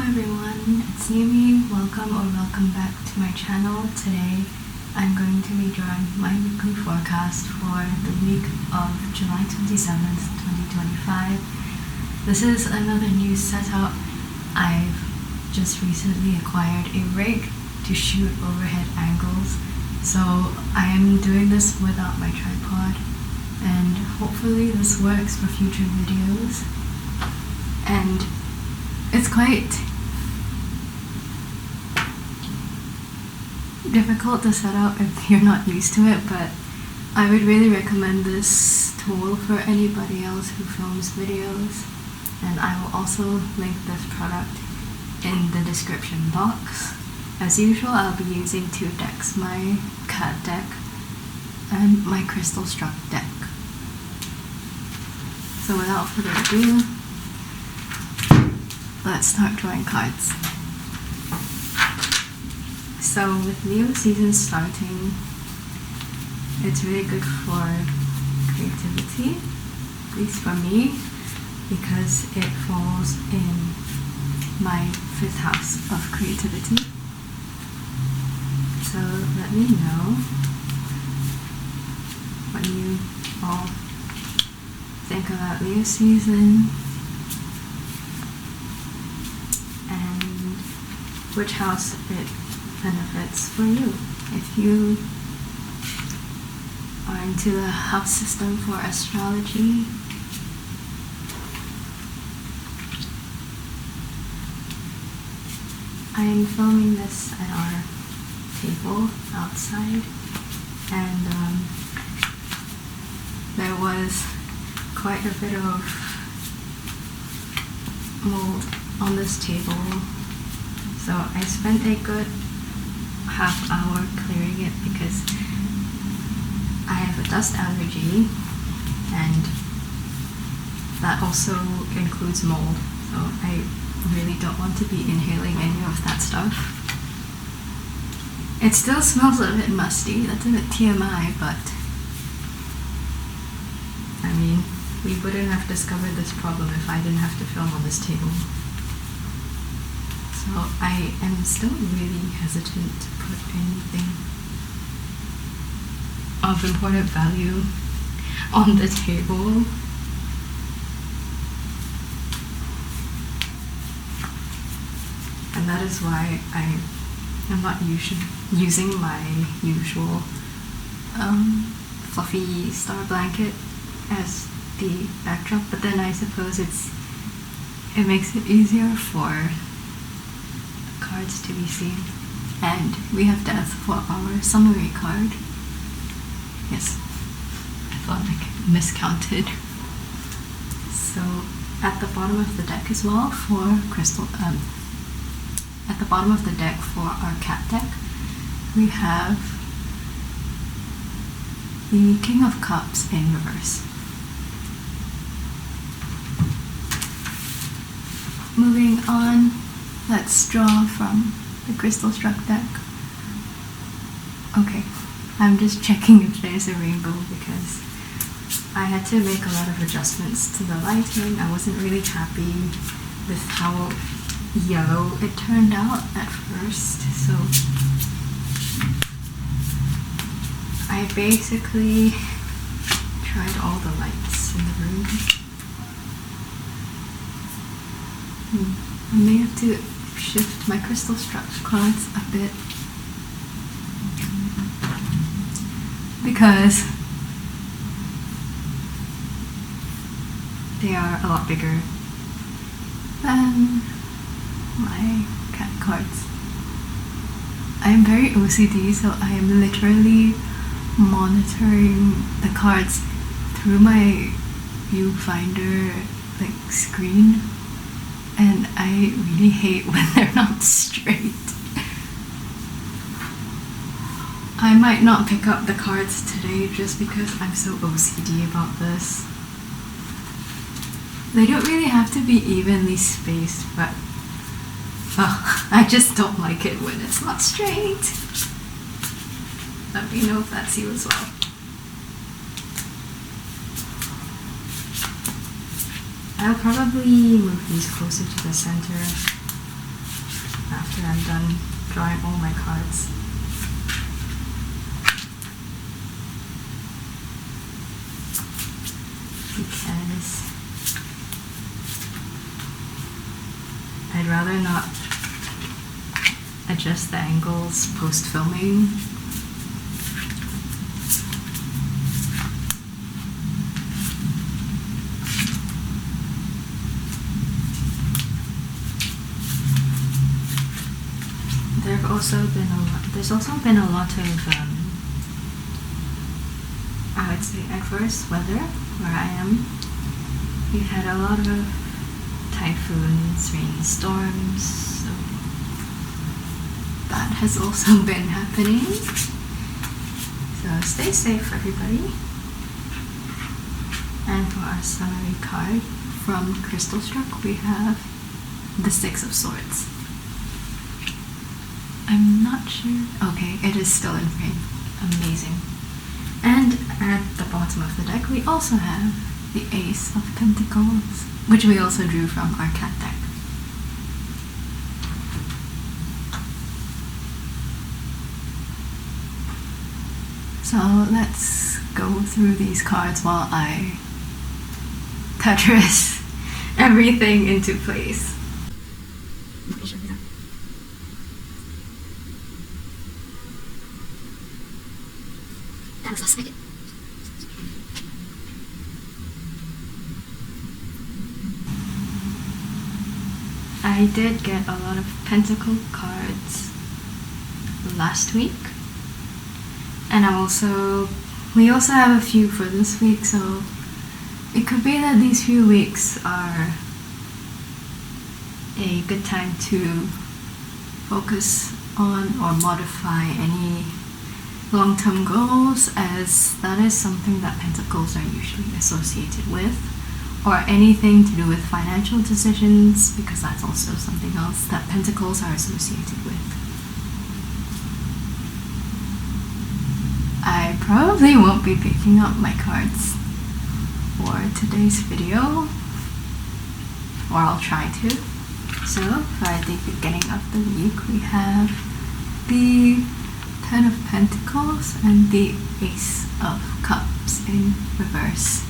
everyone, it's Yumi. Welcome back to my channel. Today I'm going to be drawing my weekly forecast for the week of July 27th, 2025. This is another new setup. I've just recently acquired a rig to shoot overhead angles, so I am doing this without my tripod, and hopefully this works for future videos. And it's quite difficult to set up if you're not used to it, but I would really recommend this tool for anybody else who films videos, and I will also link this product in the description box. As usual, I'll be using two decks, my cat deck and my crystal struck deck. So without further ado, let's start drawing cards. So with Leo season starting, it's really good for creativity, at least for me, because it falls in my 5th house of creativity. So let me know what you all think about Leo season, and which house it benefits for you. If you are into the house system for astrology, I am filming this at our table outside, and there was quite a bit of mold on this table, so I spent a good half hour clearing it because I have a dust allergy, and that also includes mold, so I really don't want to be inhaling any of that stuff. It still smells a bit musty, that's a bit TMI, but I mean, we wouldn't have discovered this problem if I didn't have to film on this table. So I am still really hesitant to put anything of important value on the table. And that is why I am not using my usual fluffy star blanket as the backdrop, but then I suppose it makes it easier for cards to be seen. And we have death for our summary card. Yes, I thought I miscounted. So at the bottom of the deck as well for crystal, at the bottom of the deck for our cat deck, we have the King of Cups in reverse. Moving on, let's draw from the crystal struck deck. Okay, I'm just checking if there's a rainbow because I had to make a lot of adjustments to the lighting. I wasn't really happy with how yellow it turned out at first, so I basically tried all the lights in the room. I may have to shift my crystal struck cards a bit because they are a lot bigger than my cat cards. I am very OCD, so I am literally monitoring the cards through my viewfinder screen, and I really hate when they're not straight. I might not pick up the cards today just because I'm so OCD about this. They don't really have to be evenly spaced, but I just don't like it when it's not straight. Let me know if that's you as well. I'll probably move these closer to the center after I'm done drawing all my cards. Because I'd rather not adjust the angles post-filming. There's also been a lot of, I would say, adverse weather where I am. We had a lot of typhoons, rainy storms, so that has also been happening. So stay safe, everybody. And for our summary card from Crystal Struck, we have the Six of Swords. I'm not sure. Okay, it is still in frame. Amazing. And at the bottom of the deck, we also have the Ace of Pentacles, which we also drew from our cat deck. So let's go through these cards while I Tetris everything into place. I did get a lot of Pentacle cards last week, and we also have a few for this week, so it could be that these few weeks are a good time to focus on or modify any long-term goals, as that is something that Pentacles are usually associated with, or anything to do with financial decisions, because that's also something else that Pentacles are associated with. I probably won't be picking up my cards for today's video, or I'll try to. So for the beginning of the week, we have the Ten of Pentacles and the Ace of Cups in reverse.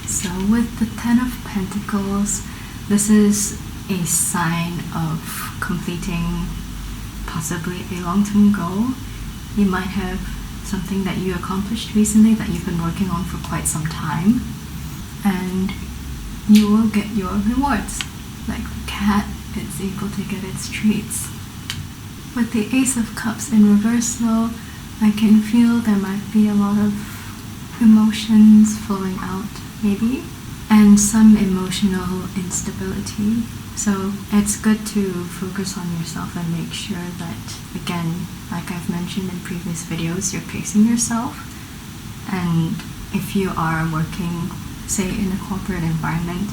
So with the Ten of Pentacles, this is a sign of completing possibly a long-term goal. You might have something that you accomplished recently that you've been working on for quite some time, and you will get your rewards. Like the cat is able to get its treats. With the Ace of Cups in reverse though, I can feel there might be a lot of emotions flowing out, maybe, and some emotional instability. So it's good to focus on yourself and make sure that, again, like I've mentioned in previous videos, you're pacing yourself. And if you are working, say, in a corporate environment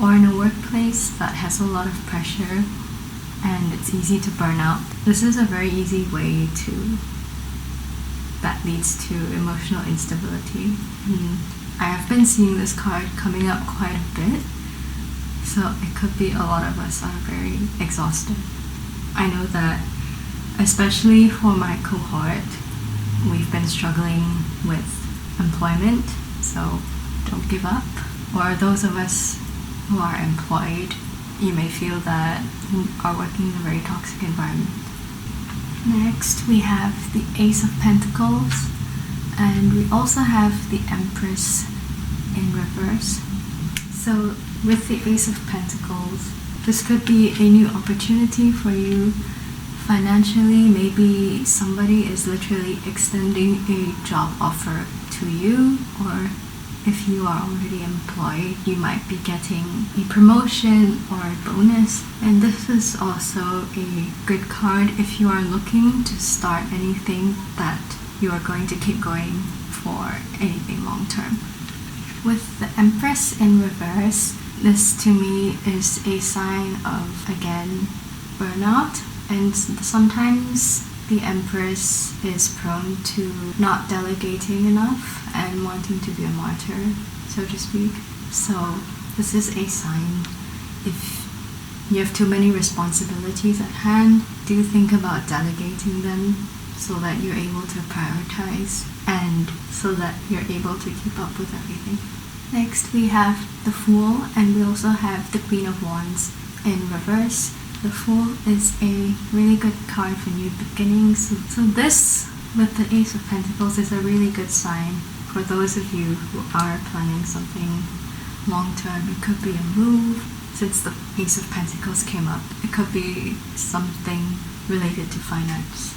or in a workplace that has a lot of pressure and it's easy to burn out, this is a very easy way that leads to emotional instability. I have been seeing this card coming up quite a bit, so it could be a lot of us are very exhausted. I know that, especially for my cohort, we've been struggling with employment, so don't give up. Or those of us who are employed, you may feel that you are working in a very toxic environment. Next, we have the Ace of Pentacles, and we also have the Empress in reverse. So with the Ace of Pentacles, this could be a new opportunity for you financially. Maybe somebody is literally extending a job offer to you, or if you are already employed, you might be getting a promotion or a bonus. And this is also a good card if you are looking to start anything that you are going to keep going for anything long term. With the Empress in reverse, this to me is a sign of, again, burnout. And sometimes the Empress is prone to not delegating enough and wanting to be a martyr, so to speak. So this is a sign. If you have too many responsibilities at hand, do think about delegating them so that you're able to prioritize and so that you're able to keep up with everything. Next, we have the Fool, and we also have the Queen of Wands in reverse. The Fool is a really good card for new beginnings. So this, with the Ace of Pentacles, is a really good sign for those of you who are planning something long-term. It could be a move. Since the Ace of Pentacles came up, it could be something related to finance.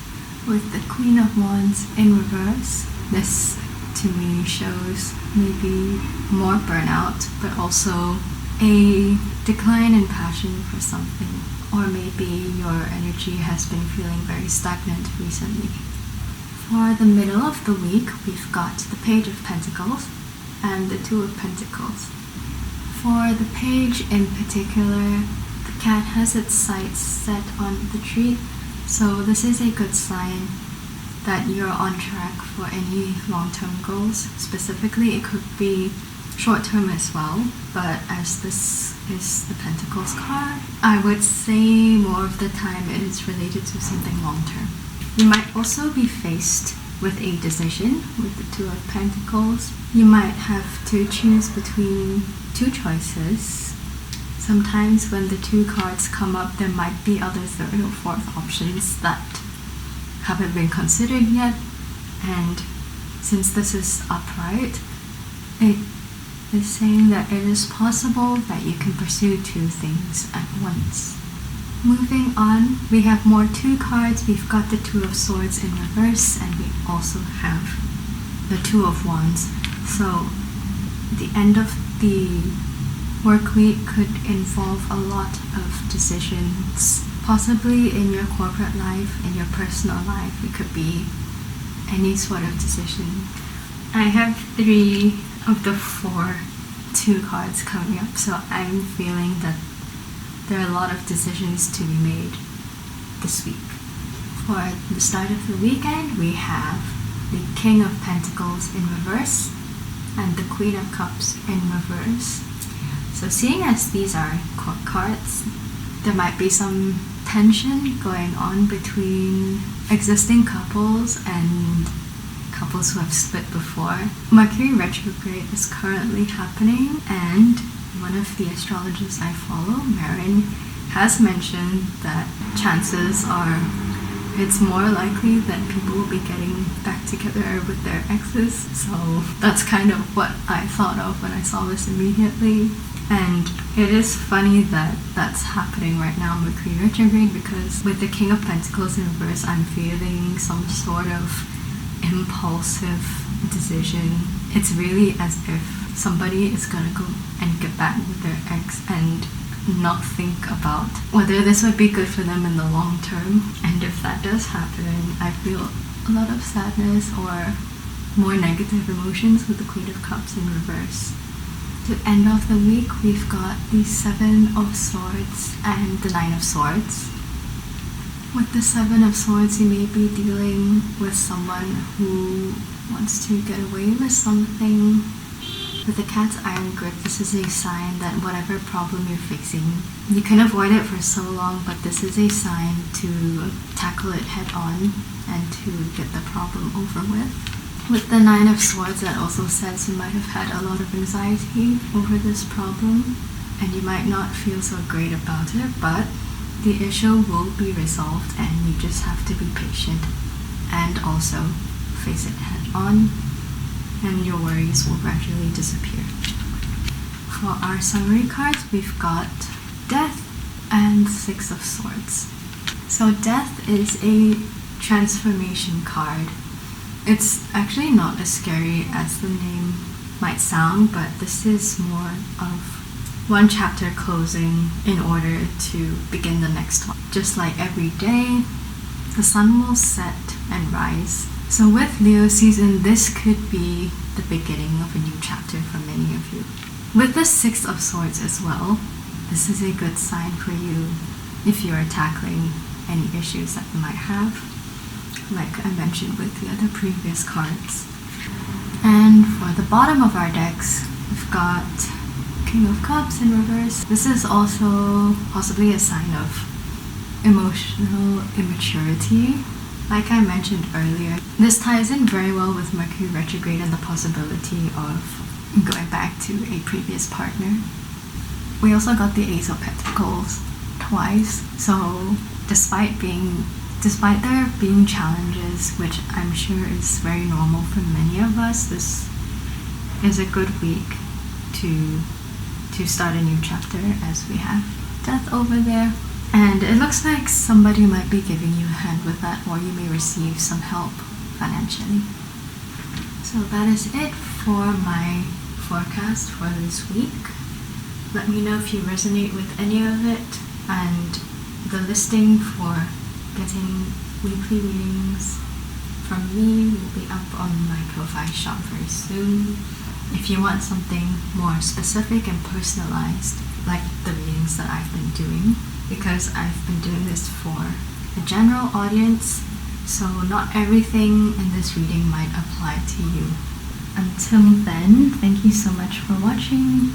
With the Queen of Wands in reverse, this to me shows maybe more burnout, but also a decline in passion for something. Or maybe your energy has been feeling very stagnant recently. For the middle of the week, we've got the Page of Pentacles and the Two of Pentacles. For the Page in particular, the cat has its sights set on the tree, so this is a good sign that you're on track for any long-term goals. Specifically, it could be short-term as well, but as this is the Pentacles card, I would say more of the time it is related to something long-term. You might also be faced with a decision with the Two of Pentacles. You might have to choose between two choices. Sometimes when the two cards come up, there might be other third or fourth options that haven't been considered yet, and since this is upright, it is saying that it is possible that you can pursue two things at once. Moving on, we have more two cards. We've got the Two of Swords in reverse, and we also have the Two of Wands. So the end of the work week could involve a lot of decisions, possibly in your corporate life, in your personal life. It could be any sort of decision. I have 3 of the 4 two cards coming up, so I'm feeling that there are a lot of decisions to be made this week. For the start of the weekend, we have the King of Pentacles in reverse and the Queen of Cups in reverse. So seeing as these are court cards, there might be some tension going on between existing couples and couples who have split before. Mercury retrograde is currently happening, and one of the astrologers I follow, Marin, has mentioned that chances are it's more likely that people will be getting back together with their exes. So that's kind of what I thought of when I saw this immediately. And it is funny that that's happening right now, Mercury retrograde, because with the King of Pentacles in reverse, I'm feeling some sort of impulsive decision. It's really as if somebody is gonna go and get back with their ex and not think about whether this would be good for them in the long term. And if that does happen, I feel a lot of sadness or more negative emotions with the Queen of Cups in reverse. To end off the week, we've got the 7 of Swords and the 9 of Swords. With the 7 of Swords, you may be dealing with someone who wants to get away with something. With the Cat's Iron Grip, this is a sign that whatever problem you're facing, you can avoid it for so long, but this is a sign to tackle it head on and to get the problem over with. With the 9 of Swords, that also says you might have had a lot of anxiety over this problem, and you might not feel so great about it, but the issue will be resolved, and you just have to be patient and also face it head on, and your worries will gradually disappear. For our summary cards, we've got Death and 6 of Swords. So Death is a transformation card. It's actually not as scary as the name might sound, but this is more of one chapter closing in order to begin the next one. Just like every day, the sun will set and rise. So with Leo season, this could be the beginning of a new chapter for many of you. With the 6 of Swords as well, this is a good sign for you if you are tackling any issues that you might have, like I mentioned with the other previous cards. And for the bottom of our decks, we've got King of Cups in reverse. This is also possibly a sign of emotional immaturity. Like I mentioned earlier, this ties in very well with Mercury retrograde and the possibility of going back to a previous partner. We also got the Ace of Pentacles twice, so despite there being challenges, which I'm sure is very normal for many of us, this is a good week to start a new chapter, as we have Death over there. And it looks like somebody might be giving you a hand with that, or you may receive some help financially. So that is it for my forecast for this week. Let me know if you resonate with any of it, and the listing for getting weekly readings from me will be up on my Ko-Fi shop very soon. If you want something more specific and personalized, like the readings that I've been doing, because I've been doing this for a general audience, so not everything in this reading might apply to you. Until then, thank you so much for watching.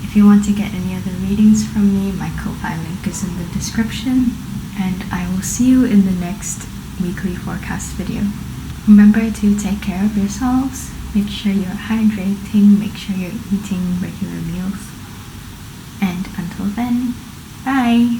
If you want to get any other readings from me, my Ko-Fi link is in the description, and I will see you in the next weekly forecast video. Remember to take care of yourselves, make sure you're hydrating, make sure you're eating regular meals, and until then, bye!